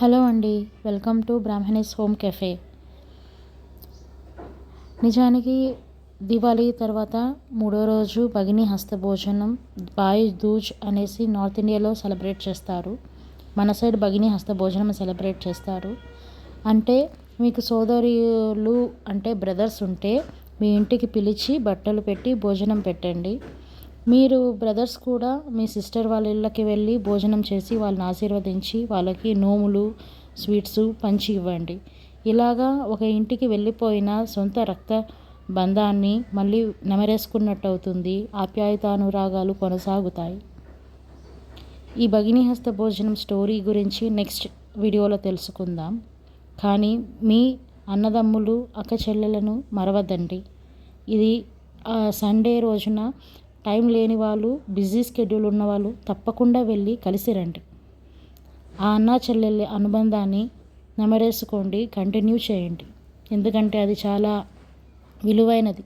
Hello అండి, welcome to బ్రాహ్మణీస్ home cafe. నిజానికి దివాళీ తర్వాత మూడో రోజు భగిని హస్త భోజనం భాయ్ దూజ్ అనేసి నార్త్ ఇండియాలో సెలబ్రేట్ చేస్తారు. మన సైడ్ భగిని హస్త భోజనం సెలబ్రేట్ చేస్తారు. అంటే మీకు సోదరులు అంటే బ్రదర్స్ ఉంటే మీ ఇంటికి పిలిచి బట్టలు పెట్టి భోజనం పెట్టండి. మీరు బ్రదర్స్ కూడా మీ సిస్టర్ వాళ్ళ ఇళ్ళకి వెళ్ళి భోజనం చేసి వాళ్ళని ఆశీర్వదించి వాళ్ళకి నోములు స్వీట్స్ పంచి ఇవ్వండి. ఇలాగా ఒక ఇంటికి వెళ్ళిపోయిన సొంత రక్త బంధాన్ని మళ్ళీ నెమరేసుకున్నట్టు అవుతుంది. ఆప్యాయతానురాగాలు కొనసాగుతాయి. ఈ భగిని హస్త భోజనం స్టోరీ గురించి నెక్స్ట్ వీడియోలో తెలుసుకుందాం. కానీ మీ అన్నదమ్ములు అక్క చెల్లెలను మరవద్దండి. ఇది సండే రోజున టైం లేని వాళ్ళు, బిజీ స్కెడ్యూల్ ఉన్న వాళ్ళు తప్పకుండా వెళ్ళి కలిసి రండి. ఆ అన్నా చెల్లెళ్ళ అనుబంధాన్ని నెమరేసుకోండి, కంటిన్యూ చేయండి. ఎందుకంటే అది చాలా విలువైనది.